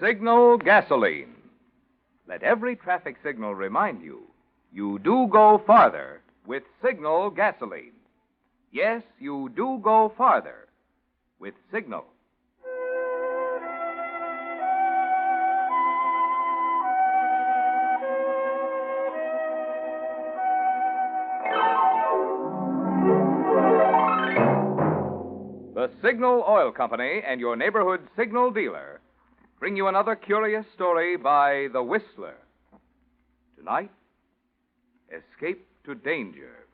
Signal gasoline. Let every traffic signal remind you, you do go farther with Signal gasoline. Yes, you do go farther with Signal. The Signal Oil Company and your neighborhood Signal dealer bring you another curious story by The Whistler. Tonight, Escape to Danger.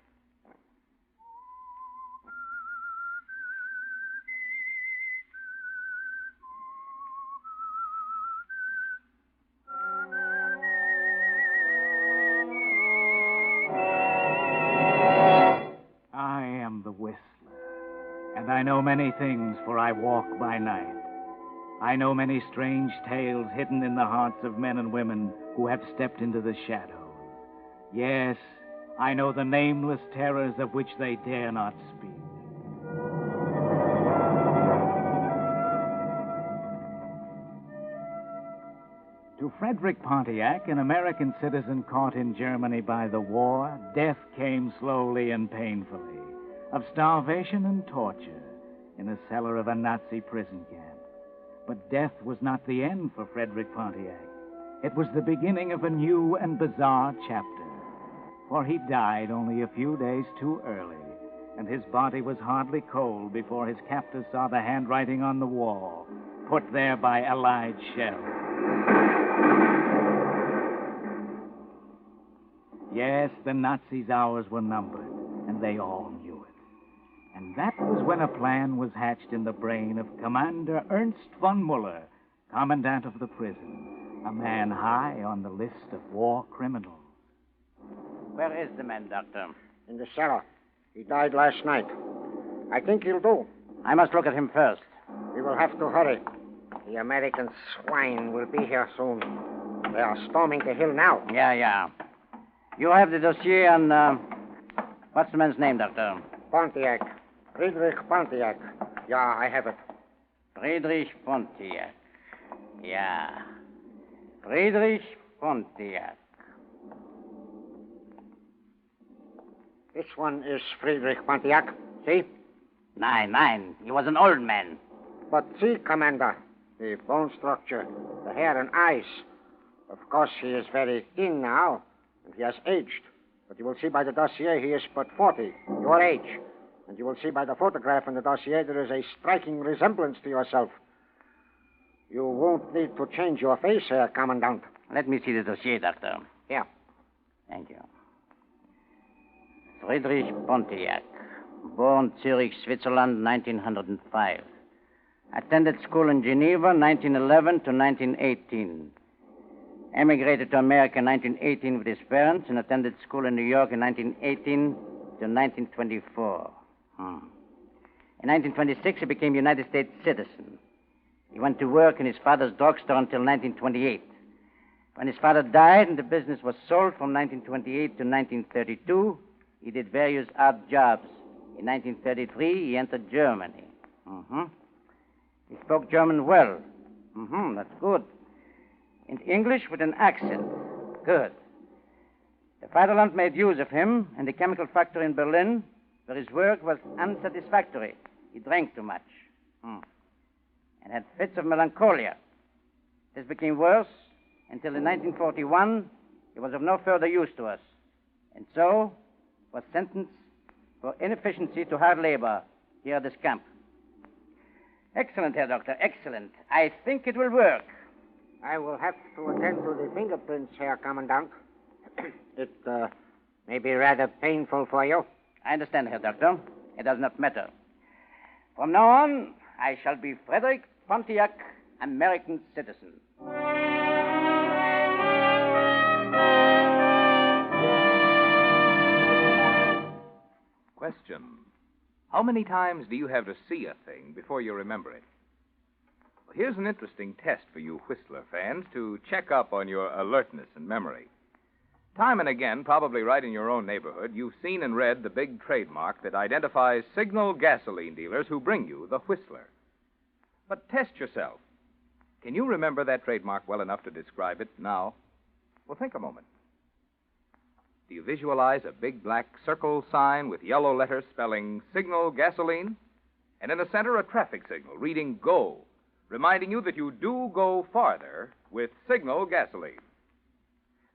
I am the Whistler, and I know many things, for I walk by night. I know many strange tales hidden in the hearts of men and women who have stepped into the shadows. Yes, I know the nameless terrors of which they dare not speak. To Frederick Pontiac, an American citizen caught in Germany by the war, death came slowly and painfully, of starvation and torture, in the cellar of a Nazi prison camp. But death was not the end for Frederick Pontiac. It was the beginning of a new and bizarre chapter. For he died only a few days too early, and his body was hardly cold before his captors saw the handwriting on the wall, put there by Allied shells. Yes, the Nazis' hours were numbered, and they all knew it. And that was when a plan was hatched in the brain of Commander Ernst von Muller, commandant of the prison, a man high on the list of war criminals. Where is the man, Doctor? In the cellar. He died last night. I think he'll do. I must look at him first. We will have to hurry. The American swine will be here soon. They are storming the hill now. Yeah. You have the dossier on, what's the man's name, Doctor? Pontiac. Friedrich Pontiac. Yeah, I have it. Friedrich Pontiac. Yeah. Friedrich Pontiac. This one is Friedrich Pontiac. See? Nine. He was an old man. But see, Commander, the bone structure, the hair and eyes. Of course, he is very thin now, and he has aged. But you will see by the dossier he is but 40, your age. And you will see by the photograph in the dossier there is a striking resemblance to yourself. You won't need to change your face, Herr Commandant. Let me see the dossier, Doctor. Here. Thank you. Friedrich Pontiac, born Zurich, Switzerland, 1905. Attended school in Geneva, 1911 to 1918. Emigrated to America in 1918 with his parents and attended school in New York in 1918 to 1924. In 1926, he became a United States citizen. He went to work in his father's drugstore until 1928. When his father died and the business was sold from 1928 to 1932, he did various odd jobs. In 1933, he entered Germany. He spoke German well. That's good. And English with an accent. Good. The Fatherland made use of him in the chemical factory in Berlin, where his work was unsatisfactory. He drank too much. And had fits of melancholia. This became worse until in 1941 he was of no further use to us. And so was sentenced for inefficiency to hard labor here at this camp. Excellent, Herr Doctor, excellent. I think it will work. I will have to attend to the fingerprints, Herr Commandant. It may be rather painful for you. I understand, Herr Doctor. It does not matter. From now on, I shall be Frederick Pontiac, American citizen. Question. How many times do you have to see a thing before you remember it? Well, here's an interesting test for you Whistler fans to check up on your alertness and memory. Time and again, probably right in your own neighborhood, you've seen and read the big trademark that identifies Signal gasoline dealers who bring you the Whistler. But test yourself. Can you remember that trademark well enough to describe it now? Well, think a moment. Do you visualize a big black circle sign with yellow letters spelling Signal Gasoline? And in the center, a traffic signal reading Go, reminding you that you do go farther with Signal Gasoline.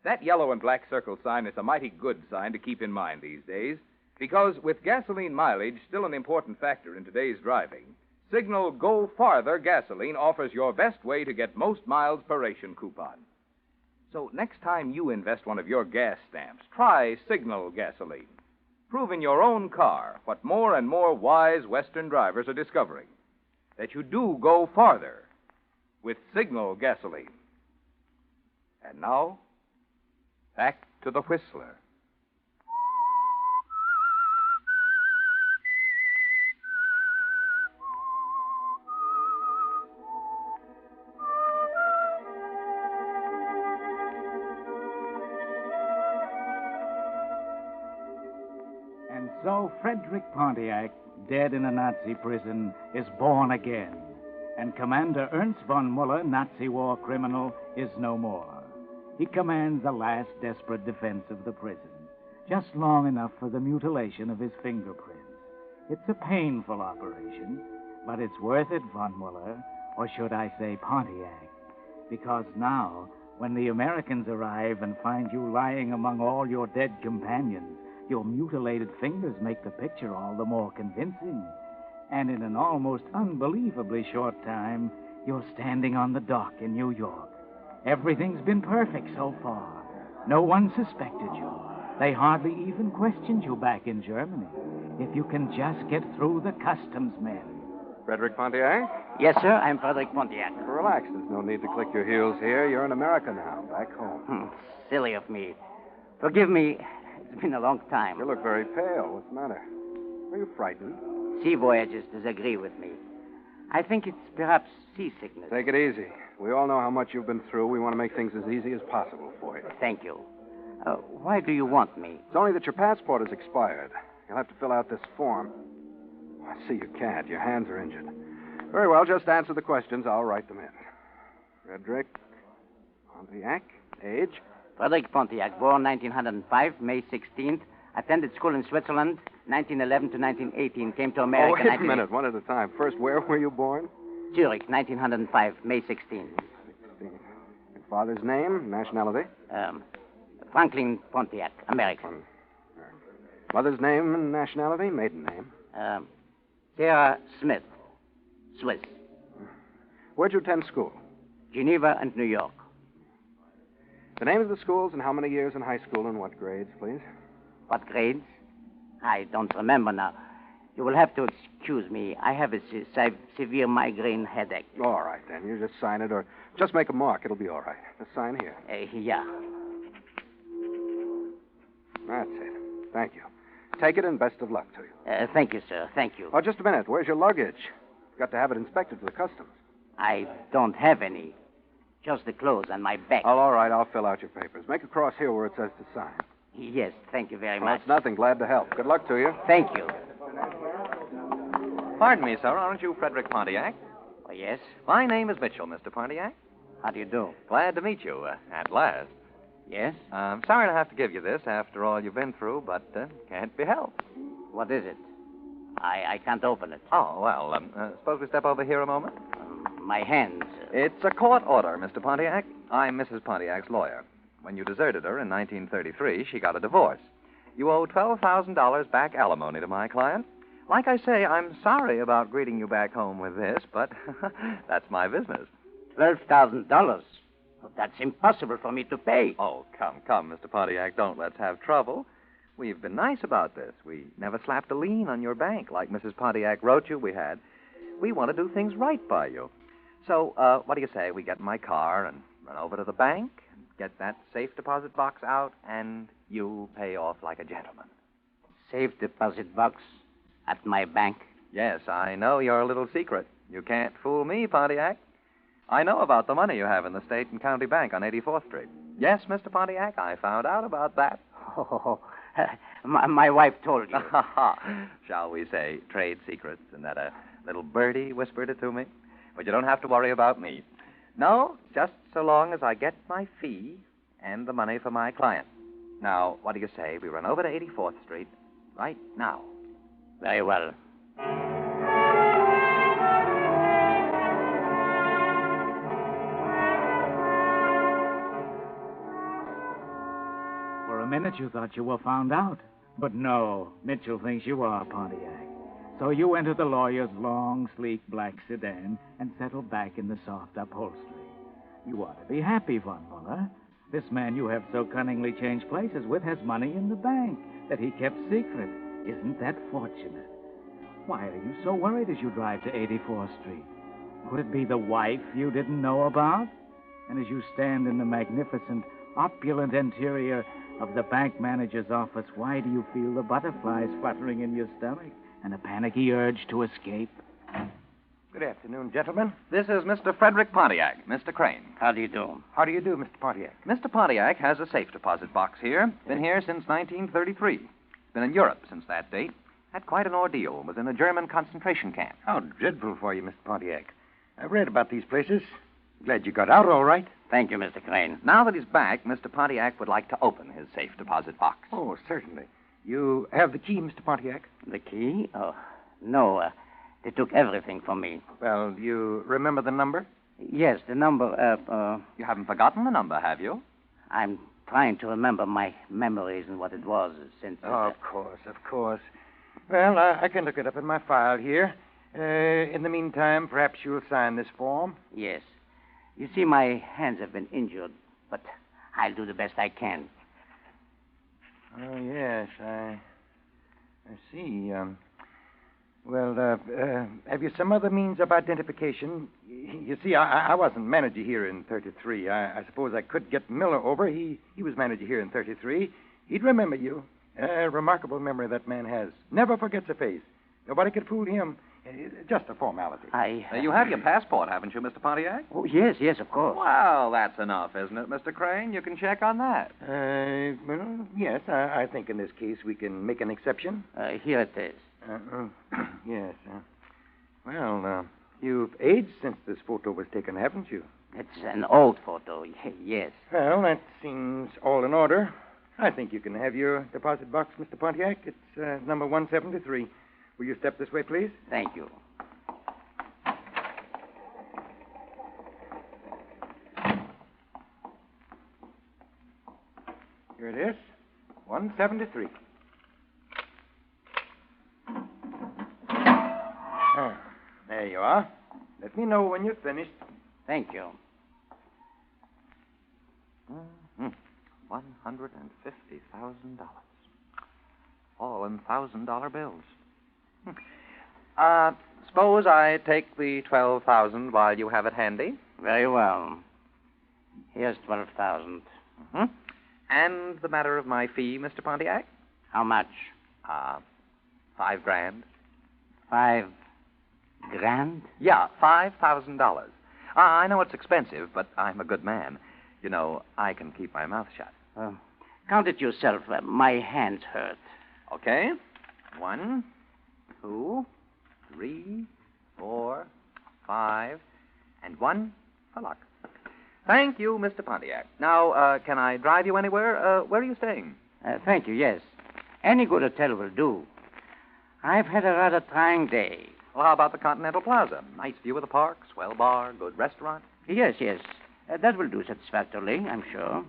That yellow and black circle sign is a mighty good sign to keep in mind these days, because with gasoline mileage still an important factor in today's driving, Signal Go Farther Gasoline offers your best way to get most miles per ration coupon. So next time you invest one of your gas stamps, try Signal Gasoline. Prove in your own car what more and more wise Western drivers are discovering, that you do go farther with Signal Gasoline. And now, back to the Whistler. And so Frederick Pontiac, dead in a Nazi prison, is born again. And Commander Ernst von Muller, Nazi war criminal, is no more. He commands the last desperate defense of the prison, just long enough for the mutilation of his fingerprints. It's a painful operation, but it's worth it, von Muller, or should I say Pontiac, because now, when the Americans arrive and find you lying among all your dead companions, your mutilated fingers make the picture all the more convincing. And in an almost unbelievably short time, you're standing on the dock in New York. Everything's been perfect so far. No one suspected you. They hardly even questioned you back in Germany. If you can just get through the customs men. Frederick Pontiac? Yes, sir, I'm Frederick Pontiac. Relax. There's no need to click your heels here. You're in America now, back home. Silly of me. Forgive me. It's been a long time. You look very pale. What's the matter? Are you frightened? Sea voyagers disagree with me. I think it's perhaps seasickness. Take it easy. We all know how much you've been through. We want to make things as easy as possible for you. Thank you. Why do you want me? It's only that your passport has expired. You'll have to fill out this form. I see you can't. Your hands are injured. Very well, just answer the questions. I'll write them in. Frederick Pontiac, age? Frederick Pontiac, born 1905, May 16th. Attended school in Switzerland, 1911 to 1918. Came to America... Oh, wait a minute, one at a time. First, where were you born? Zurich, 1905, May 16th. 16. Your father's name, nationality? Franklin Pontiac, American. Mother's name and nationality, maiden name? Sarah Smith, Swiss. Where'd you attend school? Geneva and New York. The name of the schools and how many years in high school and what grades, please? What grades? I don't remember now. You will have to excuse me. I have a severe migraine headache. All right, then. You just sign it or just make a mark. It'll be all right. Just sign here. Yeah. That's it. Thank you. Take it and best of luck to you. Thank you, sir. Thank you. Oh, just a minute. Where's your luggage? You've got to have it inspected for the customs. I don't have any. Just the clothes and my bag. Oh, all right. I'll fill out your papers. Make a cross here where it says to sign. Yes, thank you very Well, much. it's nothing. Glad to help. Good luck to you. Thank you. Pardon me, sir. Aren't you Frederick Pontiac? Oh, yes? My name is Mitchell, Mr. Pontiac. How do you do? Glad to meet you, at last. Yes? I'm sorry to have to give you this after all you've been through, but can't be helped. What is it? I can't open it. Oh, well, suppose we step over here a moment? My hands. It's a court order, Mr. Pontiac. I'm Mrs. Pontiac's lawyer. When you deserted her in 1933, she got a divorce. You owe $12,000 back alimony to my client. Like I say, I'm sorry about greeting you back home with this, but that's my business. $12,000? That's impossible for me to pay. Oh, come, Mr. Pontiac. Don't let's have trouble. We've been nice about this. We never slapped a lien on your bank like Mrs. Pontiac wrote you we had. We want to do things right by you. So, what do you say? We get in my car and run over to the bank, get that safe deposit box out, and you pay off like a gentleman. Safe deposit box at my bank? Yes, I know your little secret. You can't fool me, Pontiac. I know about the money you have in the State and County Bank on 84th Street. Yes, Mr. Pontiac, I found out about that. Oh, my wife told you. Shall we say trade secrets, and that a little birdie whispered it to me? But you don't have to worry about me. No, just so long as I get my fee and the money for my client. Now, what do you say? We run over to 84th Street right now. Very well. For a minute, you thought you were found out. But no, Mitchell thinks you are Pontiac. So you enter the lawyer's long, sleek black sedan and settle back in the soft upholstery. You ought to be happy, Von Muller. This man you have so cunningly changed places with has money in the bank that he kept secret. Isn't that fortunate? Why are you so worried as you drive to 84th Street? Could it be the wife you didn't know about? And as you stand in the magnificent, opulent interior of the bank manager's office, why do you feel the butterflies fluttering in your stomach and a panicky urge to escape? Good afternoon, gentlemen. This is Mr. Frederick Pontiac, Mr. Crane. How do you do? How do you do, Mr. Pontiac? Mr. Pontiac has a safe deposit box here. Been here since 1933. Been in Europe since that date. Had quite an ordeal. Was in a German concentration camp. How dreadful for you, Mr. Pontiac. I've read about these places. Glad you got out all right. Thank you, Mr. Crane. Now that he's back, Mr. Pontiac would like to open his safe deposit box. Oh, certainly. You have the key, Mr. Pontiac? The key? Oh, no. They took everything from me. Well, you remember the number? Yes, the number, You haven't forgotten the number, have you? I'm trying to remember my memories and what it was since... Oh, of course. Well, I can look it up in my file here. In the meantime, perhaps you'll sign this form? Yes. You see, my hands have been injured, but I'll do the best I can. Oh, yes, I see. Have you some other means of identification? You see, I wasn't manager here in 33. I suppose I could get Miller over. He was manager here in 33. He'd remember you. Remarkable memory that man has. Never forgets a face. Nobody could fool him. Just a formality. You have your passport, haven't you, Mr. Pontiac? Oh, yes, of course. Well, that's enough, isn't it, Mr. Crane? You can check on that. Well, yes, I think in this case we can make an exception. Here it is. Yes. You've aged since this photo was taken, haven't you? It's an old photo, yes. Well, that seems all in order. I think you can have your deposit box, Mr. Pontiac. It's number 173. Will you step this way, please? Thank you. Here it is. 173. There you are. Let me know when you're finished. Thank you. $150,000. All in $1,000 bills. Suppose I take the $12,000 while you have it handy. Very well. Here's $12,000. Mm-hmm. And the matter of my fee, Mr. Pontiac? How much? $5,000. $5,000? Yeah, $5,000. I know it's expensive, but I'm a good man. You know, I can keep my mouth shut. Count it yourself. My hands hurt. Okay. 1, 2, 3, 4, 5, and 1 for luck. Thank you, Mr. Pontiac. Now, can I drive you anywhere? Where are you staying? Thank you, yes. Any good hotel will do. I've had a rather trying day. Well, how about the Continental Plaza? Nice view of the park, swell bar, good restaurant. Yes. That will do satisfactorily, I'm sure.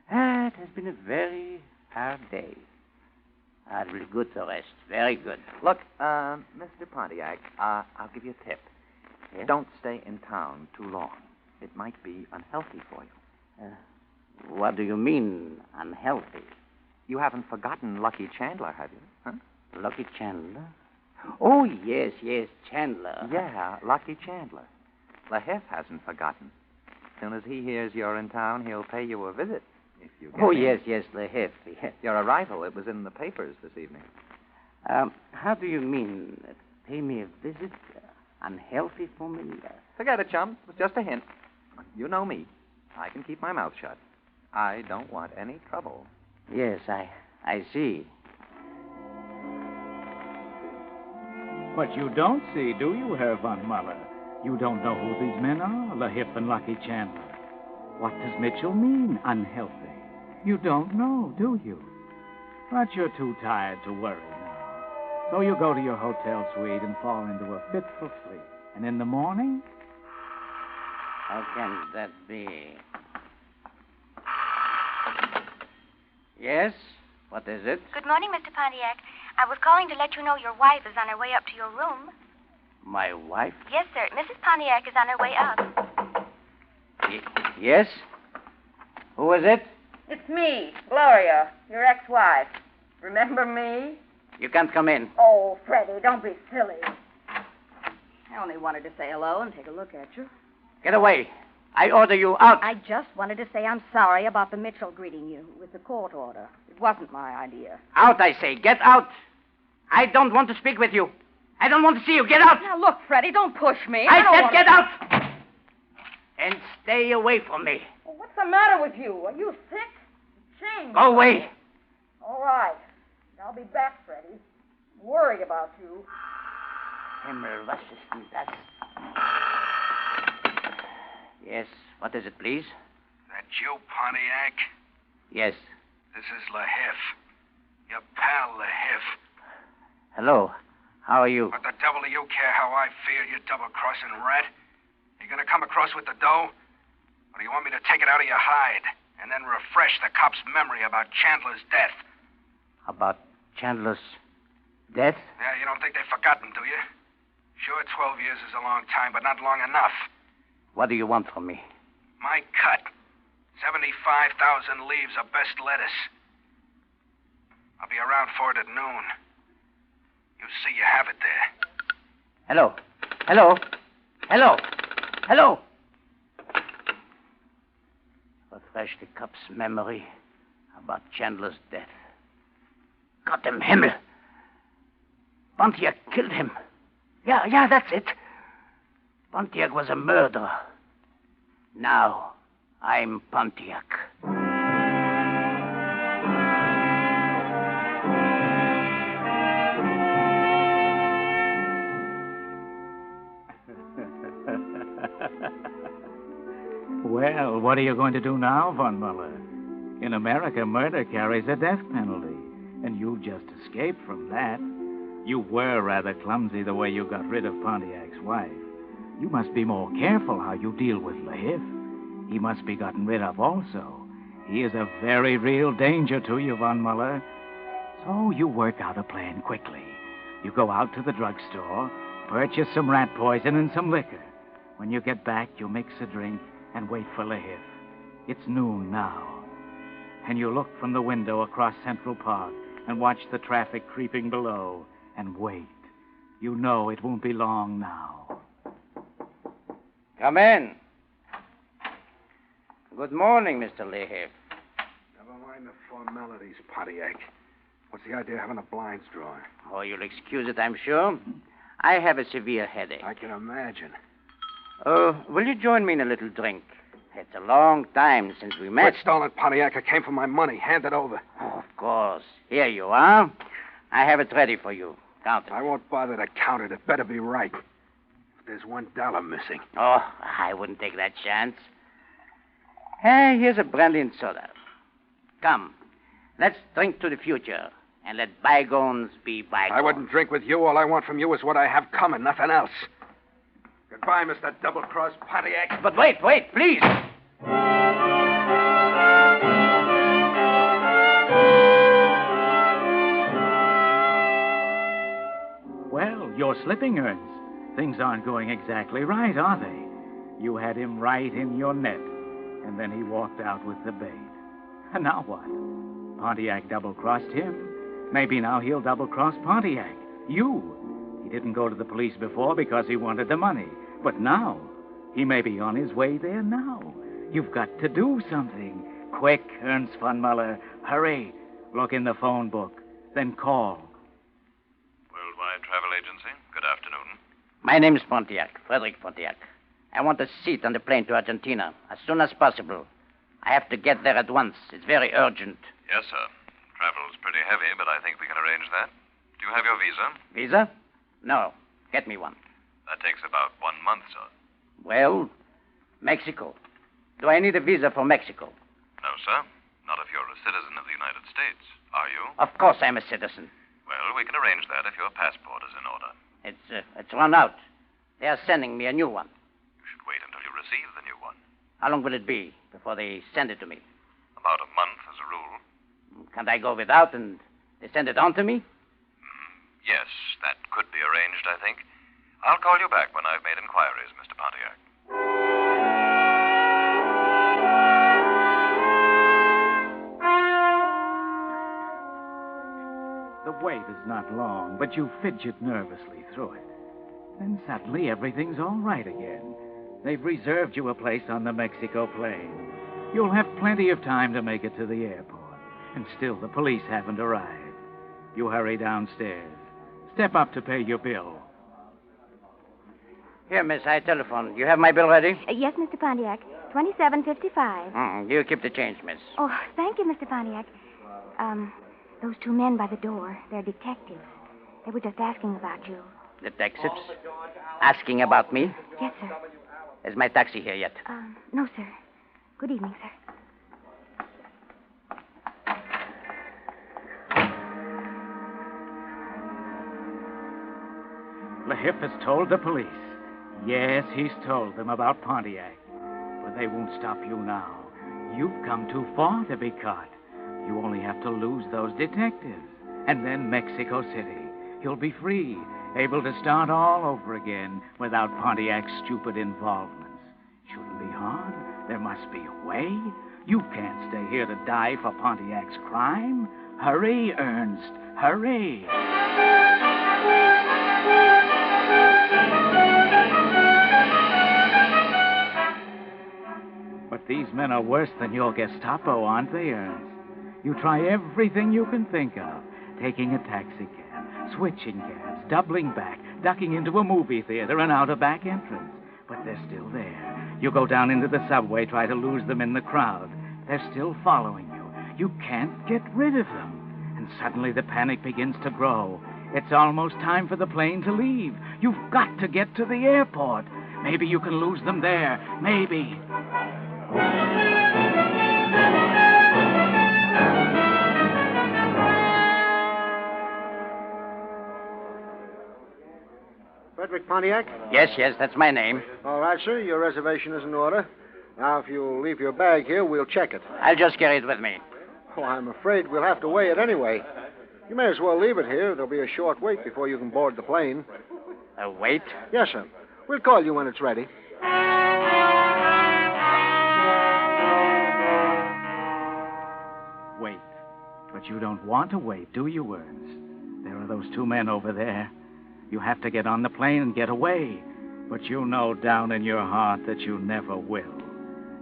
It has been a very hard day. It will be good to rest. Very good. Look, Mr. Pontiac, I'll give you a tip. Yes? Don't stay in town too long. It might be unhealthy for you. What do you mean, unhealthy? You haven't forgotten Lucky Chandler, have you? Huh? Lucky Chandler? Oh, yes, Chandler. Yeah, Lucky Chandler. Lahef hasn't forgotten. As soon as he hears you're in town, he'll pay you a visit. If you get in. Yes, Lahef. Yes. Your arrival, it was in the papers this evening. How do you mean, pay me a visit? Unhealthy for me? Forget it, chum. It was just a hint. You know me. I can keep my mouth shut. I don't want any trouble. Yes, I see. But you don't see, do you, Herr von Muller? You don't know who these men are, LaHiff and Lucky Chandler. What does Mitchell mean, unhealthy? You don't know, do you? But you're too tired to worry now. So you go to your hotel suite and fall into a fitful sleep. And in the morning? How can that be? Yes? What is it? Good morning, Mr. Pontiac. I was calling to let you know your wife is on her way up to your room. My wife? Yes, sir. Mrs. Pontiac is on her way up. Yes? Who is it? It's me, Gloria, your ex-wife. Remember me? You can't come in. Oh, Freddie, don't be silly. I only wanted to say hello and take a look at you. Get away. I order you out. I just wanted to say I'm sorry about the Mitchell greeting you with the court order. It wasn't my idea. Out, I say. Get out. I don't want to speak with you. I don't want to see you. Get out. Now, look, Freddie, don't push me. I don't said wanna... get out. And stay away from me. Well, what's the matter with you? Are you sick? Changed. Go away. All right. I'll be back, Freddie. I'm worried about you. Himmel, was ist denn das? Yes, what is it, please? That you, Pontiac? Yes. This is LaHiff. Your pal, LaHiff. Hello. How are you? What the devil do you care how I feel, you double-crossing rat? You gonna come across with the dough? Or do you want me to take it out of your hide and then refresh the cops' memory about Chandler's death? About Chandler's death? Yeah, you don't think they've forgotten, do you? Sure, 12 years is a long time, but not long enough. What do you want from me? My cut. 75,000 leaves of best lettuce. I'll be around for it at noon. You see you have it there. Hello. Hello. Hello. Hello. Refresh the cop's memory about Chandler's death. Gott im Himmel. Pontiac killed him. Yeah, that's it. Pontiac was a murderer. Now, I'm Pontiac. Well, what are you going to do now, Von Muller? In America, murder carries a death penalty, and you just escaped from that. You were rather clumsy the way you got rid of Pontiac's wife. You must be more careful how you deal with LaHiff. He must be gotten rid of also. He is a very real danger to you, Von Muller. So you work out a plan quickly. You go out to the drugstore, purchase some rat poison and some liquor. When you get back, you mix a drink and wait for LaHiff. It's noon now. And you look from the window across Central Park and watch the traffic creeping below and wait. You know it won't be long now. Come in. Good morning, Mr. LaHiff. Never mind the formalities, Pontiac. What's the idea of having the blinds drawn? Oh, you'll excuse it, I'm sure. I have a severe headache. I can imagine. Will you join me in a little drink? It's a long time since we met. Quit stalling, Pontiac. I came for my money. Hand it over. Oh, of course. Here you are. I have it ready for you. Count it. I won't bother to count it. It better be right. If there's $1 missing. Oh, I wouldn't take that chance. Hey, here's a brandy and soda. Come, let's drink to the future and let bygones be bygones. I wouldn't drink with you. All I want from you is what I have coming, nothing else. Goodbye, Mr. Double-Cross Pontiac. But wait, please. Well, you're slipping, Ernst. Things aren't going exactly right, are they? You had him right in your net, and then he walked out with the bait. And now what? Pontiac double-crossed him. Maybe now he'll double-cross Pontiac. You. He didn't go to the police before because he wanted the money. But now, he may be on his way there now. You've got to do something. Quick, Ernst von Muller. Hurry. Look in the phone book. Then call. Worldwide Travel Agency. Good afternoon. My name's Pontiac, Frederick Pontiac. I want a seat on the plane to Argentina as soon as possible. I have to get there at once. It's very urgent. Yes, sir. Travel's pretty heavy, but I think we can arrange that. Do you have your visa? Visa? No. Get me one. That takes about 1 month, sir. Well, Mexico. Do I need a visa for Mexico? No, sir. Not if you're a citizen of the United States. Are you? Of course I'm a citizen. Well, we can arrange that if your passport is in order. It's run out. They are sending me a new one. You should wait until you receive the new one. How long will it be before they send it to me? About a month as a rule. Can't I go without and they send it on to me? Yes, that could be arranged, I think. I'll call you back when I've made inquiries, Mr. Pontiac. The wait is not long, but you fidget nervously through it. Then suddenly everything's all right again. They've reserved you a place on the Mexico plane. You'll have plenty of time to make it to the airport. And still the police haven't arrived. You hurry downstairs. Step up to pay your bill. Here, miss, I telephone. You have my bill ready? Yes, Mr. Pontiac. $27.55. You keep the change, miss. Oh, thank you, Mr. Pontiac. Those two men by the door, they're detectives. They were just asking about you. Detectives? Asking about me? Yes, sir. Is my taxi here yet? No, sir. Good evening, sir. Lahip has told the police. Yes, he's told them about Pontiac. But they won't stop you now. You've come too far to be caught. You only have to lose those detectives. And then Mexico City. You'll be free, able to start all over again without Pontiac's stupid involvements. Shouldn't be hard. There must be a way. You can't stay here to die for Pontiac's crime. Hurry, Ernst. Hurry. But these men are worse than your Gestapo, aren't they, Ernst? You try everything you can think of. Taking a taxi cab, switching cabs, doubling back, ducking into a movie theater and out a back entrance. But they're still there. You go down into the subway, try to lose them in the crowd. They're still following you. You can't get rid of them. And suddenly the panic begins to grow. It's almost time for the plane to leave. You've got to get to the airport. Maybe you can lose them there. Maybe. Frederick Pontiac? Yes, that's my name. All right, sir. Your reservation is in order. Now, if you'll leave your bag here, we'll check it. I'll just carry it with me. Oh, I'm afraid we'll have to weigh it anyway. You may as well leave it here. There'll be a short wait before you can board the plane. A wait? Yes, sir. We'll call you when it's ready. Wait. But you don't want to wait, do you, Ernst? There are those two men over there. You have to get on the plane and get away. But you know down in your heart that you never will.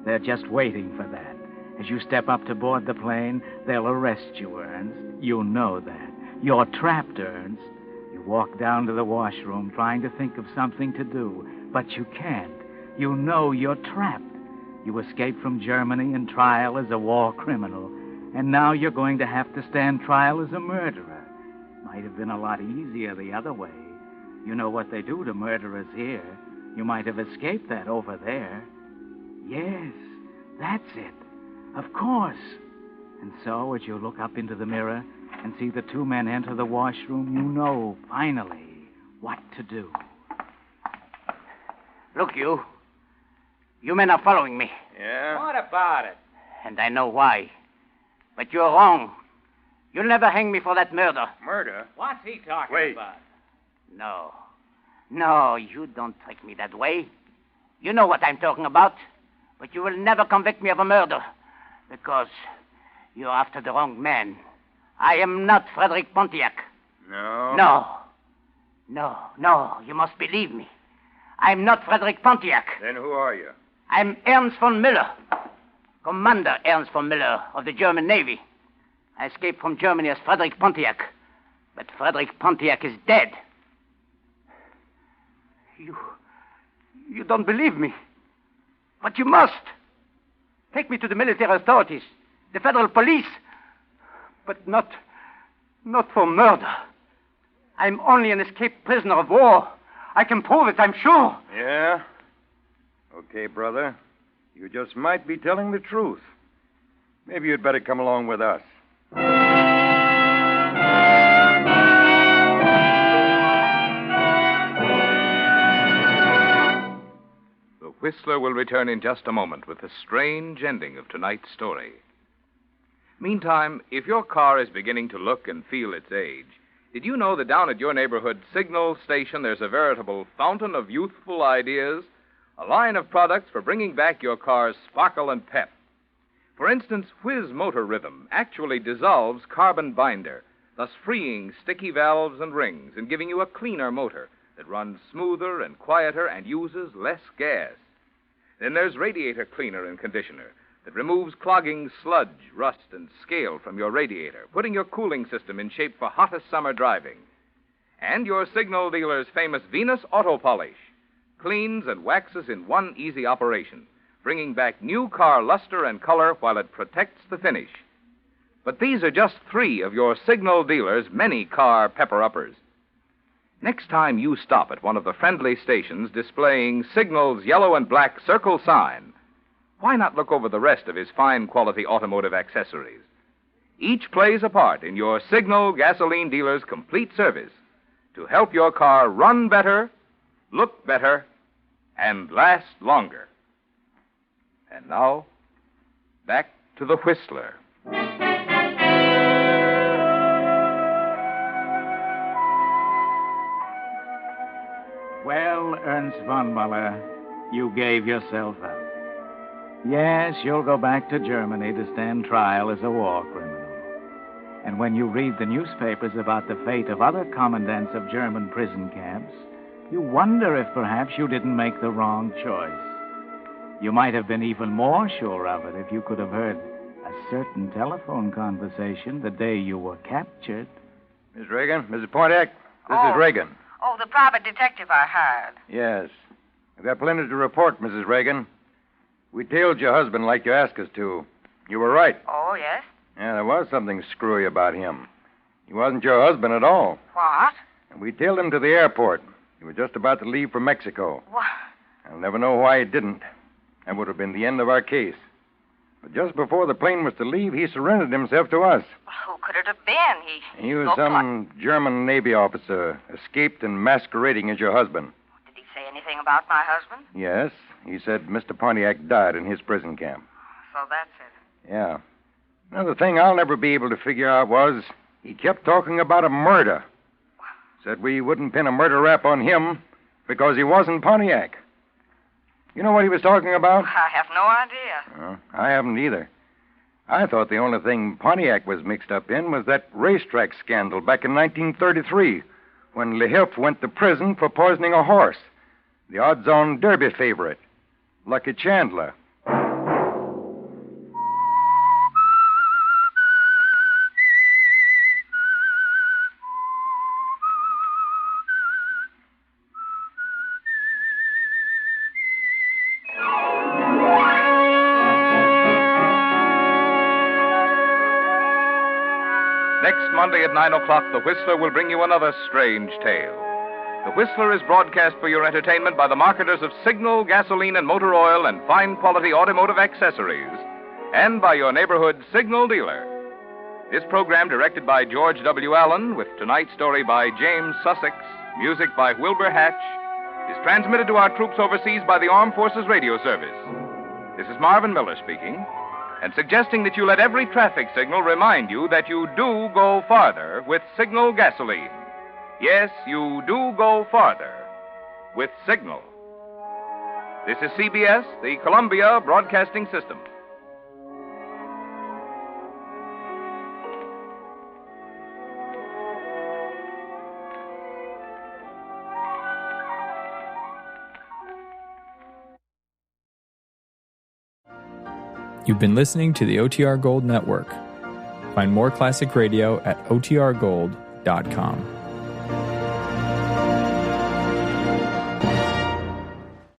They're just waiting for that. As you step up to board the plane, they'll arrest you, Ernst. You know that. You're trapped, Ernst. You walk down to the washroom trying to think of something to do, but you can't. You know you're trapped. You escaped from Germany in trial as a war criminal, and now you're going to have to stand trial as a murderer. Might have been a lot easier the other way. You know what they do to murderers here. You might have escaped that over there. Yes, that's it. Of course. And so, as you look up into the mirror and see the two men enter the washroom, you know, finally, what to do. Look, you. You men are following me. Yeah? What about it? And I know why. But you're wrong. You'll never hang me for that murder. Murder? What's he talking Wait. about? No, you don't trick me that way. You know what I'm talking about. But you will never convict me of a murder. Because you're after the wrong man. I am not Frederick Pontiac. No? No, you must believe me. I'm not Frederick Pontiac. Then who are you? I'm Ernst von Müller. Commander Ernst von Müller of the German Navy. I escaped from Germany as Frederick Pontiac. But Frederick Pontiac is dead. You don't believe me. But you must. Take me to the military authorities, the federal police. But not for murder. I'm only an escaped prisoner of war. I can pull it, I'm sure. Yeah? Okay, brother. You just might be telling the truth. Maybe you'd better come along with us. The Whistler will return in just a moment with the strange ending of tonight's story. Meantime, if your car is beginning to look and feel its age, did you know that down at your neighborhood signal station there's a veritable fountain of youthful ideas, a line of products for bringing back your car's sparkle and pep? For instance, Whiz Motor Rhythm actually dissolves carbon binder, thus freeing sticky valves and rings and giving you a cleaner motor that runs smoother and quieter and uses less gas. Then there's Radiator Cleaner and Conditioner that removes clogging sludge, rust, and scale from your radiator, putting your cooling system in shape for hottest summer driving. And your signal dealer's famous Venus Auto Polish cleans and waxes in one easy operation, bringing back new car luster and color while it protects the finish. But these are just 3 of your signal dealer's many car pepper-uppers. Next time you stop at one of the friendly stations displaying Signal's yellow and black circle sign, why not look over the rest of his fine quality automotive accessories? Each plays a part in your Signal gasoline dealer's complete service to help your car run better, look better, and last longer. And now, back to the Whistler. Well, Ernst von Muller, you gave yourself up. Yes, you'll go back to Germany to stand trial as a war criminal. And when you read the newspapers about the fate of other commandants of German prison camps, you wonder if perhaps you didn't make the wrong choice. You might have been even more sure of it if you could have heard a certain telephone conversation the day you were captured. Miss Reagan, Mrs. Pontiac, this is Reagan. Oh, the private detective I hired. Yes. I've got plenty to report, Mrs. Reagan. We tailed your husband like you asked us to. You were right. Oh, yes? Yeah, there was something screwy about him. He wasn't your husband at all. What? And we tailed him to the airport. He was just about to leave for Mexico. What? I'll never know why he didn't. That would have been the end of our case. But just before the plane was to leave, he surrendered himself to us. Who could it have been? He was some German Navy officer, escaped and masquerading as your husband. Did he say anything about my husband? Yes. He said Mr. Pontiac died in his prison camp. So that's it. Yeah. Another thing I'll never be able to figure out was he kept talking about a murder. Said we wouldn't pin a murder rap on him because he wasn't Pontiac. You know what he was talking about? I have no idea. I haven't either. I thought the only thing Pontiac was mixed up in was that racetrack scandal back in 1933 when Lehilf went to prison for poisoning a horse, the odds-on Derby favorite, Lucky Chandler. Next Monday at 9 o'clock, The Whistler will bring you another strange tale. The Whistler is broadcast for your entertainment by the marketers of Signal, gasoline, and motor oil and fine quality automotive accessories, and by your neighborhood Signal dealer. This program, directed by George W. Allen, with tonight's story by James Sussex, music by Wilbur Hatch, is transmitted to our troops overseas by the Armed Forces Radio Service. This is Marvin Miller speaking, and suggesting that you let every traffic signal remind you that you do go farther with Signal gasoline. Yes, you do go farther with Signal. This is CBS, the Columbia Broadcasting System. You've been listening to the OTR Gold Network. Find more classic radio at otrgold.com.